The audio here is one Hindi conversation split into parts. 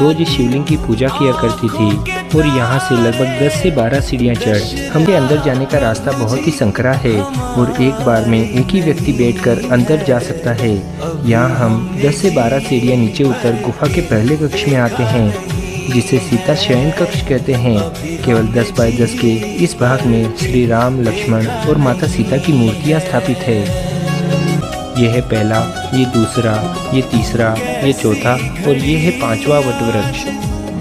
रोज इस शिवलिंग की पूजा किया करती थी और यहाँ से लगभग 10 से 12 सीढ़ियाँ चढ़ हमके अंदर जाने का रास्ता बहुत ही संकरा है और एक बार में एक ही व्यक्ति बैठकर अंदर जा सकता है। यहाँ हम 10 से 12 सीढ़ियाँ नीचे उतर गुफा के पहले कक्ष में आते हैं जिसे सीता शयन कक्ष कहते हैं। केवल 10 बाय 10 के इस भाग में श्री राम, लक्ष्मण और माता सीता की मूर्तियाँ स्थापित है। यह है पहला, ये दूसरा, ये तीसरा, ये चौथा और ये है 5वां वटवृक्ष।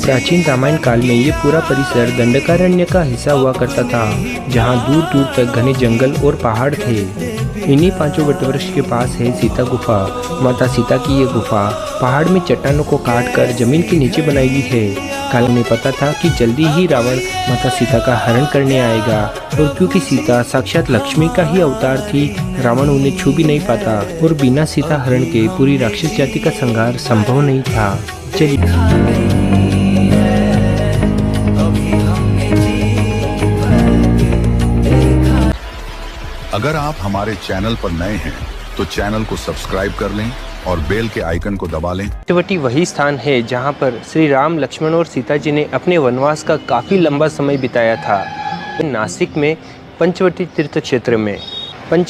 प्राचीन रामायण काल में ये पूरा परिसर दंडकारण्य का हिस्सा हुआ करता था, जहाँ दूर दूर तक घने जंगल और पहाड़ थे। इन्हीं 5 वटवृक्ष के पास है सीता गुफा। माता सीता की ये गुफा पहाड़ में चट्टानों को काट कर जमीन के नीचे बनाई गई है। काल में पता था कि जल्दी ही रावण माता सीता का हरण करने आएगा और क्योंकि सीता साक्षात लक्ष्मी का ही अवतार थी, रावण उन्हें छू भी नहीं पाता और बिना सीता हरण के पूरी राक्षस जाति का संहार संभव नहीं था। चलिए अगर आप हमारे चैनल पर नए हैं तो चैनल को सब्सक्राइब कर लें और बेल के आइकन को दबा लें। पंचवटी वही स्थान है जहां पर श्री राम, लक्ष्मण और सीता जी ने अपने वनवास का काफ़ी लंबा समय बिताया था। नासिक में पंचवटी तीर्थ क्षेत्र में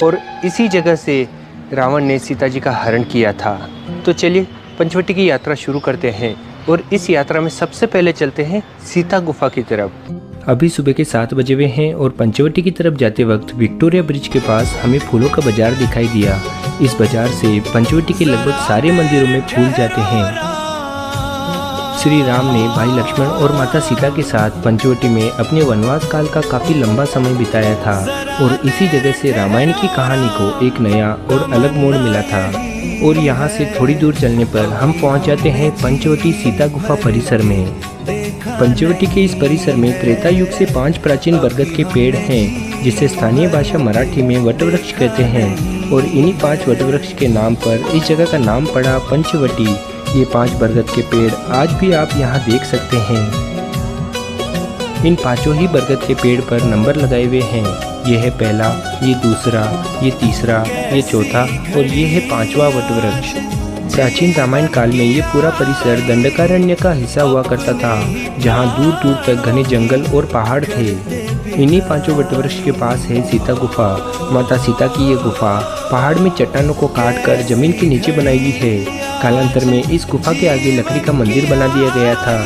और इसी जगह से रावण ने सीता जी का हरण किया था। तो चलिए पंचवटी की यात्रा शुरू करते हैं और इस यात्रा में सबसे पहले चलते हैं सीता गुफा की तरफ। अभी सुबह के 7 बजे हुए हैं और पंचवटी की तरफ जाते वक्त विक्टोरिया ब्रिज के पास हमें फूलों का बाजार दिखाई दिया। इस बाजार से पंचवटी के लगभग सारे मंदिरों में फूल जाते हैं। श्री राम ने भाई लक्ष्मण और माता सीता के साथ पंचवटी में अपने वनवास काल का काफ़ी लंबा समय बिताया था और इसी जगह से रामायण की कहानी को एक नया और अलग मोड़ मिला था। और यहाँ से थोड़ी दूर चलने पर हम पहुँच जाते हैं पंचवटी सीता गुफा परिसर में। पंचवटी के इस परिसर में त्रेता युग से 5 प्राचीन बरगद के पेड़ हैं, जिसे स्थानीय भाषा मराठी में वटवृक्ष कहते हैं और इन्हीं 5 वटवृक्ष के नाम पर इस जगह का नाम पड़ा पंचवटी। ये 5 बरगद के पेड़ आज भी आप यहाँ देख सकते हैं। इन 5 ही बरगद के पेड़ पर नंबर लगाए हुए हैं। ये है पहला, ये दूसरा, ये तीसरा, ये चौथा और ये है 5वां वटवृक्ष। प्राचीन रामायण काल में ये पूरा परिसर दंडकारण्य का हिस्सा हुआ करता था, जहाँ दूर दूर तक घने जंगल और पहाड़ थे। इन्हीं 5 वटवृक्ष के पास है सीता गुफा। माता सीता की ये गुफा पहाड़ में चट्टानों को काट कर जमीन के नीचे बनाई गई है। कालांतर में इस गुफा के आगे लकड़ी का मंदिर बना दिया गया था,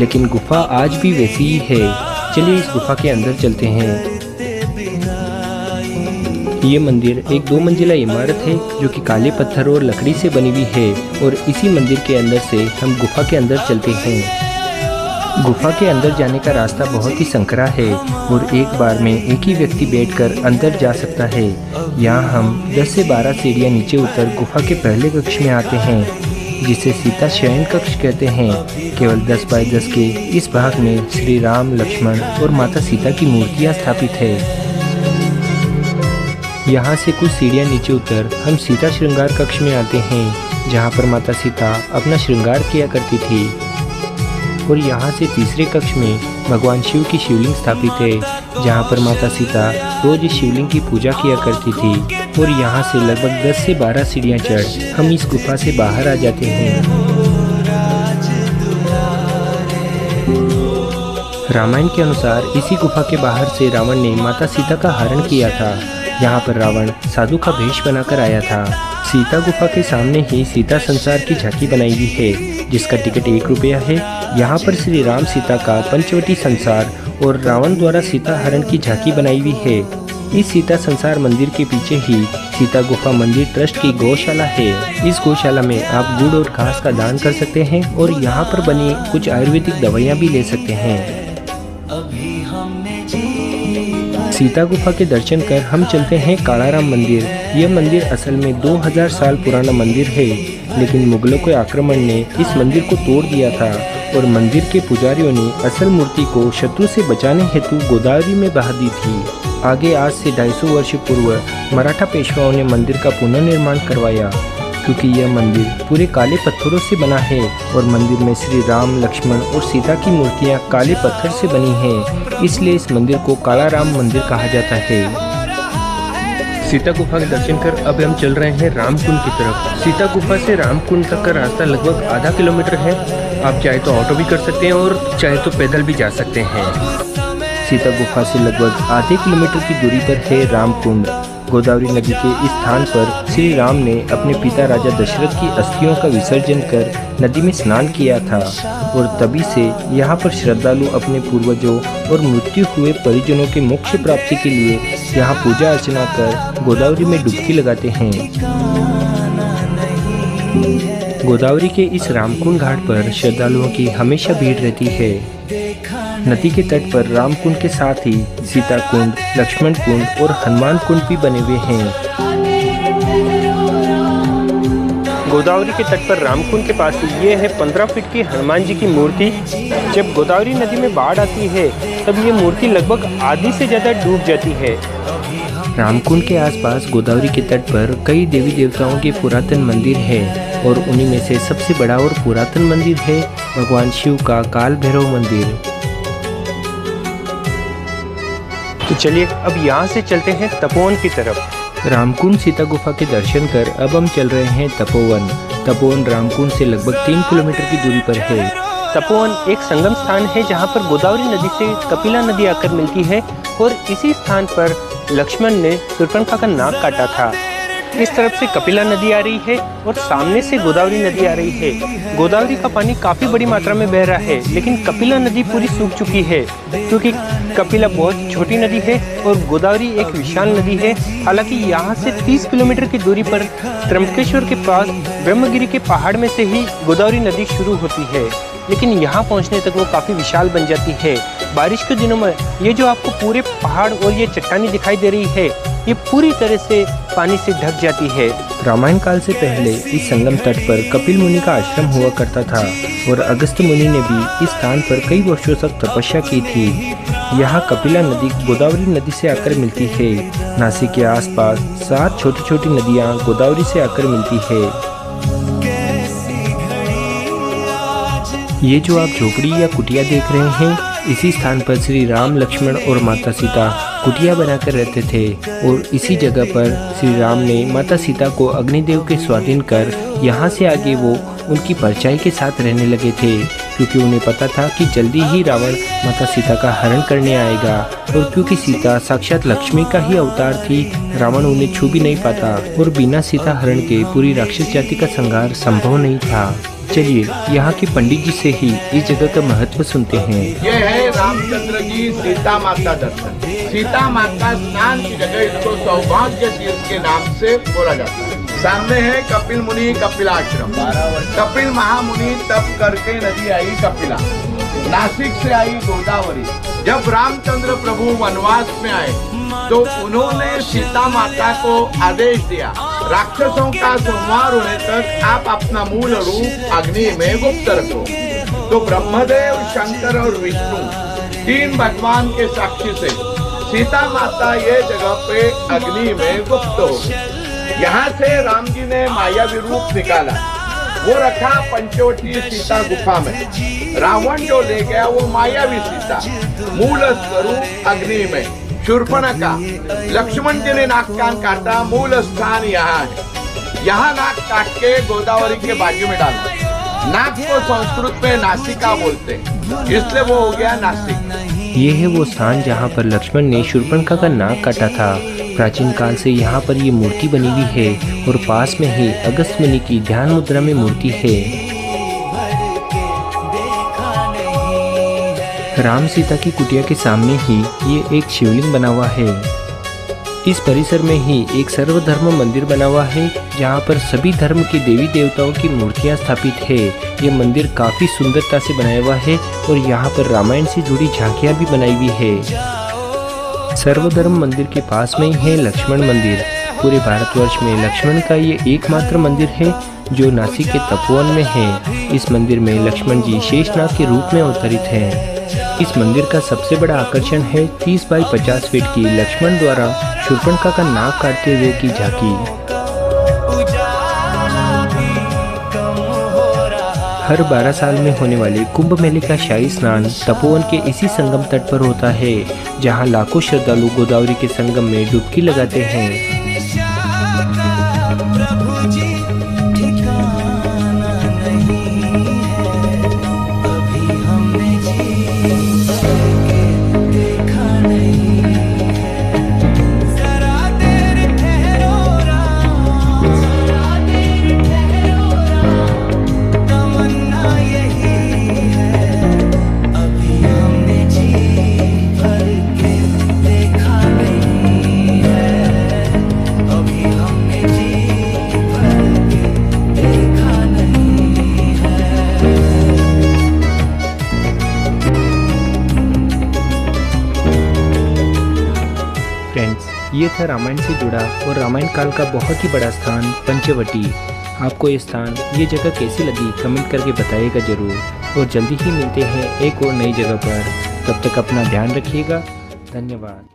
लेकिन गुफा आज भी वैसी ही है। चलिए इस गुफा के अंदर चलते हैं। ये मंदिर एक 2 मंजिला इमारत है जो कि काले पत्थर और लकड़ी से बनी हुई है और इसी मंदिर के अंदर से हम गुफा के अंदर चलते हैं। गुफा के अंदर जाने का रास्ता बहुत ही संकरा है और एक बार में एक ही व्यक्ति बैठकर अंदर जा सकता है। यहाँ हम 10 से 12 सीढ़ियाँ नीचे उतर गुफा के पहले कक्ष में आते हैं, जिसे सीता शयन कक्ष कहते हैं। केवल 10 बाय 10 के इस भाग में श्री राम, लक्ष्मण और माता सीता की मूर्तियाँ स्थापित है। यहाँ से कुछ सीढ़ियाँ नीचे उतर हम सीता श्रृंगार कक्ष में आते हैं, जहाँ पर माता सीता अपना श्रृंगार किया करती थी। और यहाँ से तीसरे कक्ष में भगवान शिव की शिवलिंग स्थापित है, जहाँ पर माता सीता रोज इस शिवलिंग की पूजा किया करती थी। और यहाँ से लगभग 10 से 12 सीढ़ियाँ चढ़ हम इस गुफा से बाहर आ जाते हैं। रामायण के अनुसार इसी गुफा के बाहर से रावण ने माता सीता का हरण किया था। यहाँ पर रावण साधु का भेष बनाकर आया था। सीता गुफा के सामने ही सीता संसार की झांकी बनाई हुई है, जिसका टिकट 1 रुपया है। यहाँ पर श्री राम सीता का पंचवटी संसार और रावण द्वारा सीता हरण की झांकी बनाई हुई है। इस सीता संसार मंदिर के पीछे ही सीता गुफा मंदिर ट्रस्ट की गौशाला है। इस गौशाला में आप गुड़ और घास का दान कर सकते हैं और यहाँ पर बनी कुछ आयुर्वेदिक दवाइयाँ भी ले सकते हैं। सीता गुफा के दर्शन कर हम चलते हैं कालाराम मंदिर। यह मंदिर असल में 2000 साल पुराना मंदिर है, लेकिन मुगलों के आक्रमण ने इस मंदिर को तोड़ दिया था और मंदिर के पुजारियों ने असल मूर्ति को शत्रु से बचाने हेतु गोदावरी में बहा दी थी। आगे आज से 250 वर्ष पूर्व मराठा पेशवाओं ने मंदिर का पुनर्निर्माण करवाया, क्योंकि यह मंदिर पूरे काले पत्थरों से बना है और मंदिर में श्री राम, लक्ष्मण और सीता की मूर्तियां काले पत्थर से बनी हैं, इसलिए इस मंदिर को कालाराम मंदिर कहा जाता है। सीता गुफा के दर्शन कर अब हम चल रहे हैं रामकुंड की तरफ। सीता गुफा से रामकुंड तक का रास्ता लगभग आधा किलोमीटर है आप चाहे तो ऑटो भी कर सकते हैं और चाहे तो पैदल भी जा सकते हैं। सीता गुफा से लगभग आधे किलोमीटर की दूरी पर है रामकुंड। गोदावरी नदी के इस स्थान पर श्री राम ने अपने पिता राजा दशरथ की अस्थियों का विसर्जन कर नदी में स्नान किया था और तभी से यहाँ पर श्रद्धालु अपने पूर्वजों और मृत्यु हुए परिजनों के मोक्ष प्राप्ति के लिए यहाँ पूजा अर्चना कर गोदावरी में डुबकी लगाते हैं। गोदावरी के इस रामकुंड घाट पर श्रद्धालुओं की हमेशा भीड़ रहती है। नदी के तट पर रामकुंड के साथ ही सीता कुंड, लक्ष्मण कुंड और हनुमान कुंड भी बने हुए हैं। गोदावरी के तट पर रामकुंड के पास ये है 15 फीट की हनुमान जी की मूर्ति। जब गोदावरी नदी में बाढ़ आती है तब ये मूर्ति लगभग आधी से ज़्यादा डूब जाती है। रामकुंड के आसपास गोदावरी के तट पर कई देवी देवताओं के पुरातन मंदिर है और उन्हीं में से सबसे बड़ा और पुरातन मंदिर है भगवान शिव का काल भैरव मंदिर। तो चलिए अब यहाँ से चलते हैं तपोवन की तरफ। रामकुंड सीता गुफा के दर्शन कर अब हम चल रहे हैं तपोवन। तपोवन रामकुंड से लगभग 3 किलोमीटर की दूरी पर है। तपोवन एक संगम स्थान है जहाँ पर गोदावरी नदी से कपिला नदी आकर मिलती है और इसी स्थान पर लक्ष्मण ने शूर्पणखा का नाक काटा था। इस तरफ से कपिला नदी आ रही है और सामने से गोदावरी नदी आ रही है। गोदावरी का पानी काफ़ी बड़ी मात्रा में बह रहा है, लेकिन कपिला नदी पूरी सूख चुकी है क्योंकि कपिला बहुत छोटी नदी है और गोदावरी एक विशाल नदी है। हालांकि यहाँ से 30 किलोमीटर की दूरी पर त्र्यंबकेश्वर के पास ब्रह्मगिरी के पहाड़ में से ही गोदावरी नदी शुरू होती है, लेकिन यहाँ पहुँचने तक वो काफ़ी विशाल बन जाती है। बारिश के दिनों में ये जो आपको पूरे पहाड़ और ये चट्टानी दिखाई दे रही है, ये पूरी तरह से पानी से ढक जाती है। रामायण काल से पहले इस संगम तट पर कपिल मुनि का आश्रम हुआ करता था और अगस्त मुनि ने भी इस स्थान पर कई वर्षों तक तपस्या की थी। यहाँ कपिला नदी गोदावरी नदी से आकर मिलती है। नासिक के आसपास 7 छोटी छोटी नदियाँ गोदावरी से आकर मिलती है। ये जो आप झोपड़ी या कुटिया देख रहे हैं, इसी स्थान पर श्री राम, लक्ष्मण और माता सीता कुटिया बनाकर रहते थे और इसी जगह पर श्री राम ने माता सीता को अग्निदेव के स्वाधीन कर यहाँ से आगे वो उनकी परछाई के साथ रहने लगे थे, क्योंकि उन्हें पता था कि जल्दी ही रावण माता सीता का हरण करने आएगा और क्योंकि सीता साक्षात लक्ष्मी का ही अवतार थी, रावण उन्हें छू भी नहीं पाता और बिना सीता हरण के पूरी राक्षस जाति का संहार संभव नहीं था। चलिए यहाँ के पंडित जी से ही इस जगह का महत्व सुनते हैं। ये है रामचंद्र जी सीता माता दर्शन। सीता माता स्नान की जगह इसको सौभाग्य तीर्थ के नाम से बोला जाता है। सामने है कपिल मुनि कपिलाश्रम। कपिल महामुनि तप करके नदी आई कपिला, नासिक से आई गोदावरी। जब रामचंद्र प्रभु वनवास में आए तो उन्होंने सीता माता को आदेश दिया, राक्षसों का संहार होने तक आप अपना मूल रूप अग्नि में गुप्त रखो। तो ब्रह्मदेव, शंकर और विष्णु 3 भगवान के साक्षी से सीता माता ये जगह पे अग्नि में गुप्त हो। यहाँ से राम जी ने मायावी रूप निकाला, वो रखा पंचवटी सीता गुफा में। रावण जो ले गया वो मायावी सीता, मूल स्वरूप अग्नि में। शूर्पणखा, लक्ष्मण जी ने नाक कान काटा, मूल स्थान यहाँ है। यहाँ नाक काट के गोदावरी के बाजू में डाला। नाक को संस्कृत में नासिका बोलते, इसलिए वो हो गया नासिक। ये है वो स्थान जहाँ पर लक्ष्मण ने शूर्पणखा का नाक काटा था। प्राचीन काल से यहाँ पर ये मूर्ति बनी हुई है और पास में ही अगस्त मुनि की ध्यान मुद्रा में मूर्ति है। राम सीता की कुटिया के सामने ही ये एक शिवलिंग बना हुआ है। इस परिसर में ही एक सर्वधर्म मंदिर बना हुआ है जहाँ पर सभी धर्म के देवी देवताओं की मूर्तियाँ स्थापित है। ये मंदिर काफ़ी सुंदरता से बनाया हुआ है और यहाँ पर रामायण से जुड़ी झांकियाँ भी बनाई हुई है। सर्वधर्म मंदिर के पास में ही है लक्ष्मण मंदिर। पूरे भारतवर्ष में लक्ष्मण का ये एकमात्र मंदिर है जो नासिक के तपोवन में है। इस मंदिर में लक्ष्मण जी शेषनाग के रूप में अवतरित हैं। इस मंदिर का सबसे बड़ा आकर्षण है 30 बाई 50 फीट की लक्ष्मण द्वारा शूर्पणखा का नाक काटते हुए की झांकी। हर 12 साल में होने वाले कुंभ मेले का शाही स्नान तपोवन के इसी संगम तट पर होता है, जहां लाखों श्रद्धालु गोदावरी के संगम में डुबकी लगाते हैं। ये था रामायण से जुड़ा और रामायण काल का बहुत ही बड़ा स्थान पंचवटी। आपको ये स्थान, ये जगह कैसी लगी कमेंट करके बताइएगा ज़रूर। और जल्दी ही मिलते हैं एक और नई जगह पर। तब तक अपना ध्यान रखिएगा। धन्यवाद।